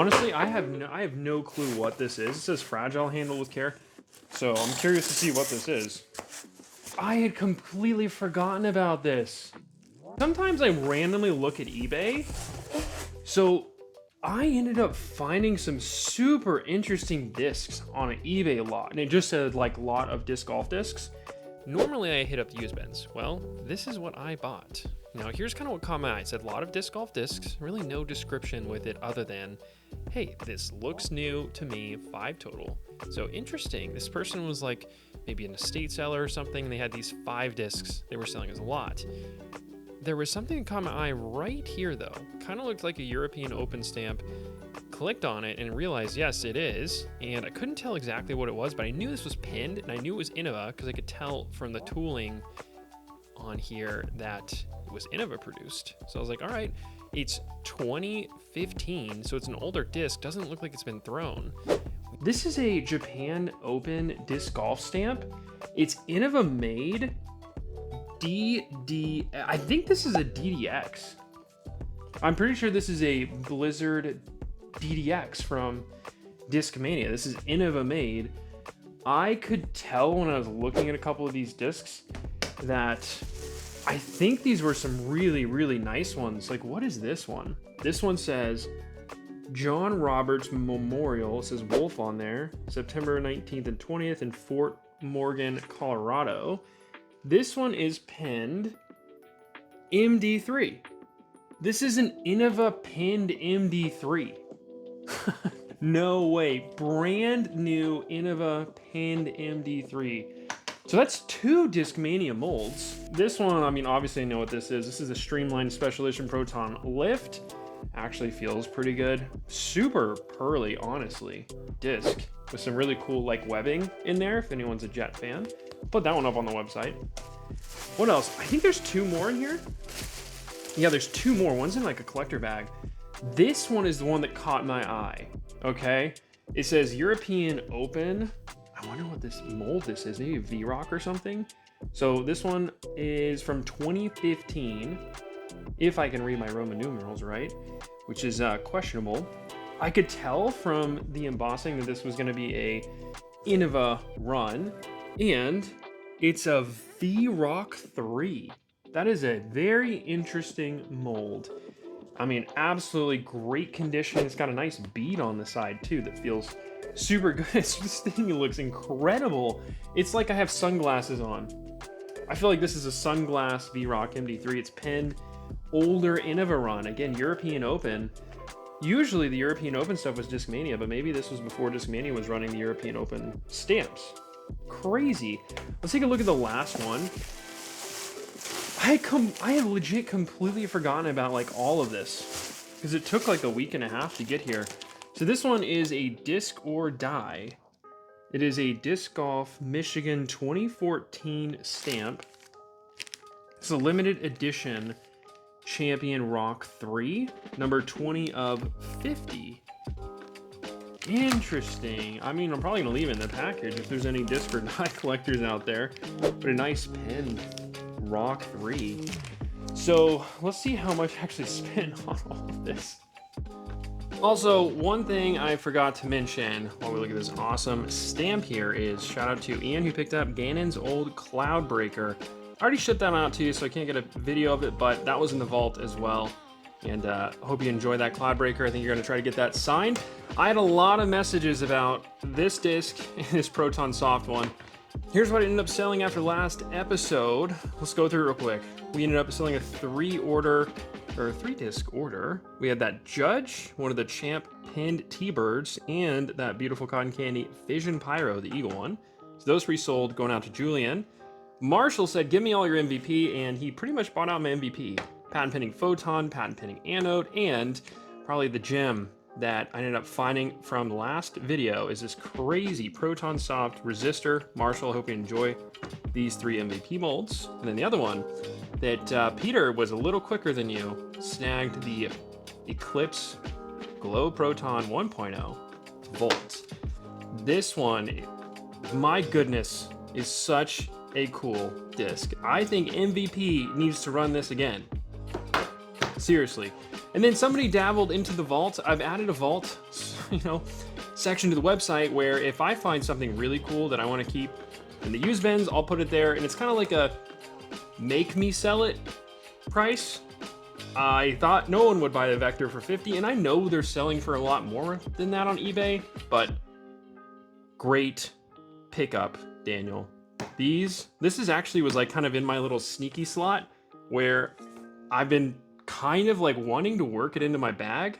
Honestly, I have no clue what this is. It says fragile, handle with care. So I'm curious to see what this is. I had completely forgotten about this. Sometimes I randomly look at eBay. So I ended up finding some super interesting discs on an eBay lot. And it just said like lot of disc golf discs. Normally I hit up the used bins. Well, this is what I bought. Now here's kind of what caught my eye. It said a lot of disc golf discs, really no description with it other than, hey, this looks new to me, 5 total. So interesting, this person was like maybe an estate seller or something, and they had these 5 discs they were selling as a lot. There was something that caught my eye right here though. Kind of looked like a European Open stamp. Clicked on it and realized, yes, it is. And I couldn't tell exactly what it was, but I knew this was pinned and I knew it was Innova because I could tell from the tooling on here that it was Innova produced. So I was like, all right, it's 2015, so it's an older disc. Doesn't look like it's been thrown. This is a Japan Open disc golf stamp. It's Innova made. I think this is a DDX. I'm pretty sure this is a Blizzard DDX from Discmania. This is Innova made. I could tell when I was looking at a couple of these discs that I think these were some really, really nice ones. Like, what is this one? This one says John Roberts Memorial. It says Wolf on there. September 19th and 20th in Fort Morgan, Colorado. This one is pinned MD3. This is an Innova pinned MD3. No way. Brand new Innova pinned MD3. So that's 2 Discmania molds. This one, I mean, obviously I know what this is. This is a streamlined special edition Proton Lift. Actually feels pretty good. Super pearly, honestly. Disc with some really cool like webbing in there if anyone's a Jet fan. Put that one up on the website. What else? I think there's 2 more in here. Yeah, there's 2 more. One's in like a collector bag. This one is the one that caught my eye. Okay. It says European Open. I wonder what this mold this is. Maybe V-Rock or something. So this one is from 2015. If I can read my Roman numerals right, which is questionable. I could tell from the embossing that this was going to be a Innova run. And it's a V-Rock 3. That is a very interesting mold. I mean, absolutely great condition. It's got a nice bead on the side too that feels super good. This thing looks incredible. It's like I have sunglasses on. I feel like this is a sunglass V-Rock MD3. It's pinned older Innova run. Again, European Open. Usually the European Open stuff was Discmania, but maybe this was before Discmania was running the European Open stamps. Crazy. Let's take a look at the last one. I have legit completely forgotten about like all of this because it took like a week and a half to get here. So this one is a Disc or Die. It is a Disc Golf Michigan 2014 stamp. It's a limited edition Champion Rock 3, number 20 of 50. Interesting. I mean, I'm probably gonna leave it in the package if there's any disc or die collectors out there. But a nice pinned Rock 3. So let's see how much I actually spent on all of this. Also, one thing I forgot to mention while we look at this awesome stamp here is shout out to Ian who picked up Gannon's old Cloudbreaker. I already shipped that out to you, so I can't get a video of it, but that was in the vault as well. And hope you enjoy that Cloudbreaker. I think you're gonna try to get that signed. I had a lot of messages about this disc and this Proton Soft one. Here's what I ended up selling after last episode. Let's go through it real quick. We ended up selling a 3-disc order. We had that Judge, one of the Champ pinned T-Birds, and that beautiful cotton candy Fission Pyro, the Eagle one. So those 3 sold, going out to Julian. Marshall said, give me all your MVP, and he pretty much bought out my MVP. Patent pending Photon, patent pending Anode, and probably the gem that I ended up finding from the last video is this crazy Proton Soft resistor. Marshall, I hope you enjoy these 3 MVP molds. And then the other one that Peter was a little quicker than you, snagged the Eclipse Glow Proton 1.0 Volt. This one, my goodness, is such a cool disc. I think MVP needs to run this again. Seriously. And then somebody dabbled into the vault. I've added a vault, section to the website where if I find something really cool that I want to keep in the used bins, I'll put it there. And it's kind of like a make me sell it price. I thought no one would buy the Vector for 50, and I know they're selling for a lot more than that on eBay, but great pickup, Daniel. This is actually was like kind of in my little sneaky slot where I've been kind of like wanting to work it into my bag,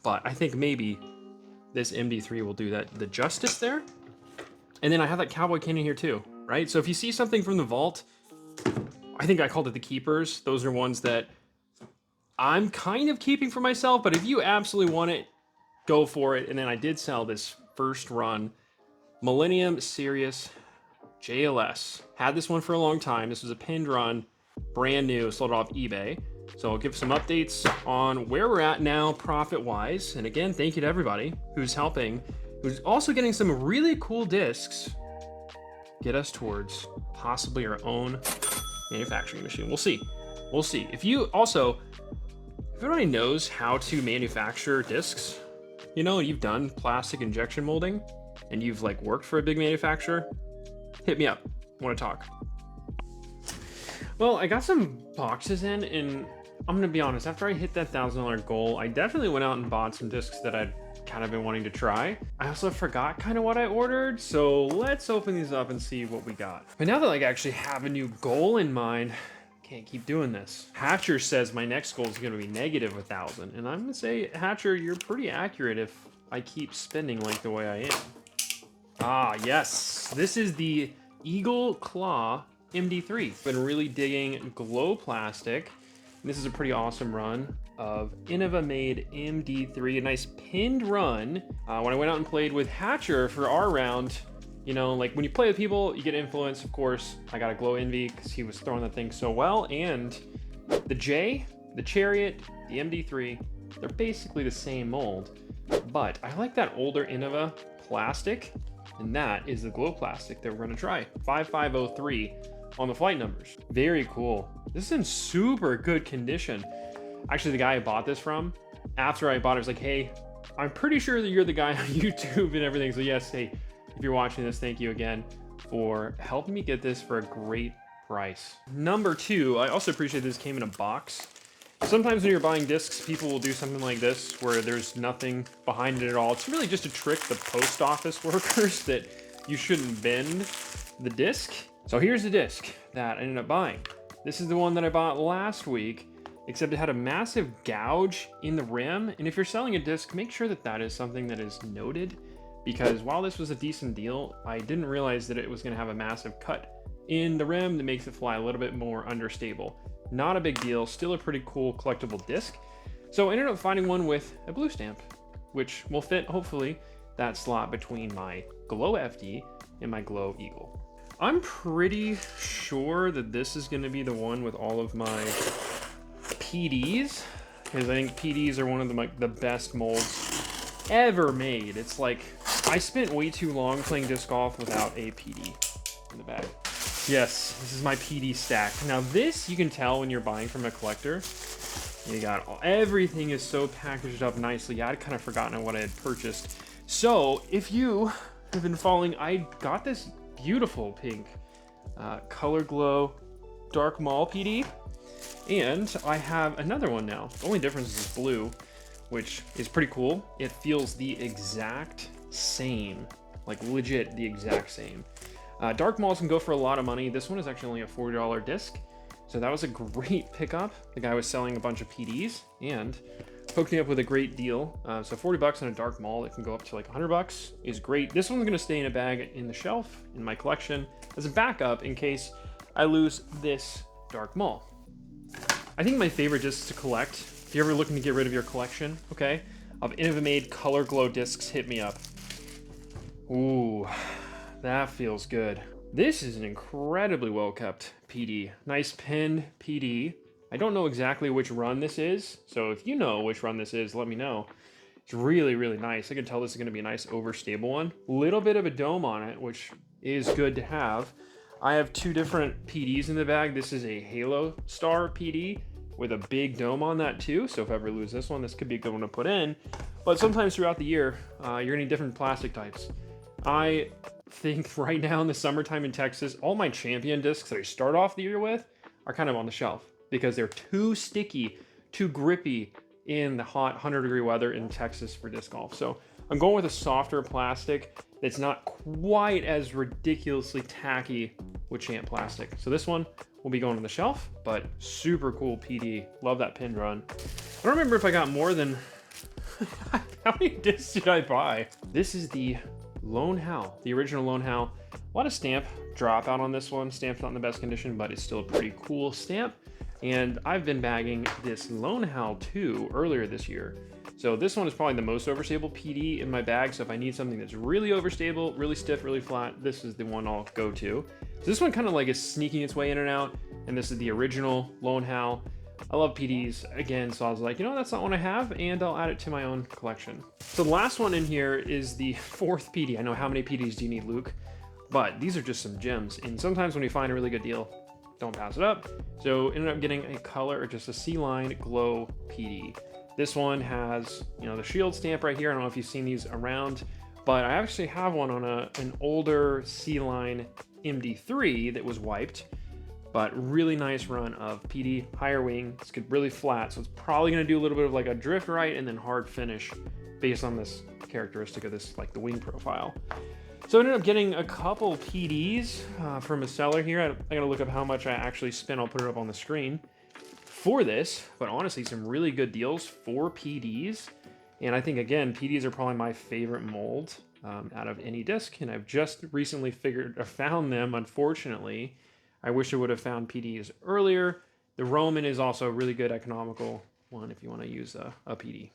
but I think maybe this MD3 will do that, the justice there. And then I have that Cowboy Canyon here too, right? So if you see something from the vault, I think I called it the keepers. Those are ones that I'm kind of keeping for myself, but if you absolutely want it, go for it. And then I did sell this first run Millennium Sirius JLS. Had this one for a long time. This was a pinned run, brand new, sold it off eBay. So I'll give some updates on where we're at now profit-wise. And again, thank you to everybody who's helping, who's also getting some really cool discs, get us towards possibly our own manufacturing machine. We'll see. We'll see. If everybody knows how to manufacture discs, you've done plastic injection molding and you've like worked for a big manufacturer, hit me up. I want to talk. Well, I got some boxes in, and I'm going to be honest, after I hit that $1,000 goal, I definitely went out and bought some discs that I'd kind of been wanting to try. I also forgot kind of what I ordered, so let's open these up and see what we got. But now that I actually have a new goal in mind, can't keep doing this. Hatcher says my next goal is going to be negative 1,000, and I'm going to say, Hatcher, you're pretty accurate if I keep spending like the way I am. Ah, yes. This is the Eagle Claw MD3. Been really digging glow plastic. This is a pretty awesome run of Innova made MD3, a nice pinned run. When I went out and played with Hatcher for our round, like when you play with people, you get influence, of course. I got a glow envy because he was throwing the thing so well. And the J, the Chariot, the MD3, they're basically the same mold. But I like that older Innova plastic, and that is the glow plastic that we're gonna try. 5503 on the flight numbers. Very cool. This is in super good condition. Actually, the guy I bought this from, after I bought it, was like, hey, I'm pretty sure that you're the guy on YouTube and everything. So yes, hey, if you're watching this, thank you again for helping me get this for a great price. Number two, I also appreciate this came in a box. Sometimes when you're buying discs, people will do something like this where there's nothing behind it at all. It's really just to trick the post office workers that you shouldn't bend the disc. So here's the disc that I ended up buying. This is the one that I bought last week, except it had a massive gouge in the rim. And if you're selling a disc, make sure that that is something that is noted, because while this was a decent deal, I didn't realize that it was going to have a massive cut in the rim that makes it fly a little bit more understable. Not a big deal, still a pretty cool collectible disc. So I ended up finding one with a blue stamp, which will fit, hopefully, that slot between my Glow FD and my Glow Eagle. I'm pretty sure that this is going to be the one with all of my PDs, because I think PDs are one of the best molds ever made. It's like, I spent way too long playing disc golf without a PD in the bag. Yes, this is my PD stack. Now this, you can tell when you're buying from a collector. You got everything is so packaged up nicely. I'd kind of forgotten what I had purchased. So if you have been following, I got this beautiful pink Color Glow Dark Mall PD. And I have another one now. The only difference is blue, which is pretty cool. It feels the exact same, like legit the exact same. Dark Malls can go for a lot of money. This one is actually only a $40 disc. So that was a great pickup. The guy was selling a bunch of PDs and hooked me up with a great deal. So 40 bucks on a Dark Mall that can go up to like 100 bucks is great. This one's gonna stay in a bag in the shelf in my collection as a backup in case I lose this Dark Mall. I think my favorite discs to collect, if you're ever looking to get rid of your collection, okay, of Innova made Color Glow discs, hit me up. Ooh. That feels good. This is an incredibly well-kept PD. Nice pinned PD. I don't know exactly which run this is, so if you know which run this is, let me know. It's really, really nice. I can tell this is going to be a nice overstable one. Little bit of a dome on it, which is good to have. I have two different PDs in the bag. This is a Halo Star PD, with a big dome on that too. So if I ever lose this one, this could be a good one to put in. But sometimes throughout the year, you're gonna need different plastic types. I think right now in the summertime in Texas, all my champion discs that I start off the year with are kind of on the shelf because they're too sticky, too grippy in the hot 100-degree weather in Texas for disc golf. So I'm going with a softer plastic that's not quite as ridiculously tacky with champ plastic. So this one will be going on the shelf, but super cool PD. Love that pin run. I don't remember if I got more than how many discs did I buy? This is the Lone Howl, the original Lone Howl. A lot of stamp dropout on this one. Stamp's not in the best condition, but it's still a pretty cool stamp. And I've been bagging this Lone Howl 2 earlier this year. So this one is probably the most overstable PD in my bag. So if I need something that's really overstable, really stiff, really flat, this is the one I'll go to. So this one kind of like is sneaking its way in and out. And this is the original Lone Howl. I love PDs again, so I was like, you know, that's not one I have, and I'll add it to my own collection. So the last one in here is the 4th PD. I know, how many PDs do you need, Luke? But these are just some gems, and sometimes when you find a really good deal, don't pass it up. So ended up getting a color, or just a C-Line Glow PD. This one has, you know, the shield stamp right here. I don't know if you've seen these around, but I actually have one on an older C-Line MD3 that was wiped. But really nice run of PD, higher wing. It's really flat, so it's probably going to do a little bit of like a drift right and then hard finish based on this characteristic of this, like the wing profile. So I ended up getting a couple PDs from a seller here. I got to look up how much I actually spent. I'll put it up on the screen for this. But honestly, some really good deals for PDs. And I think, again, PDs are probably my favorite mold out of any disc. And I've just recently found them, unfortunately. I wish I would have found PDs earlier. The Roman is also a really good economical one if you want to use a PD.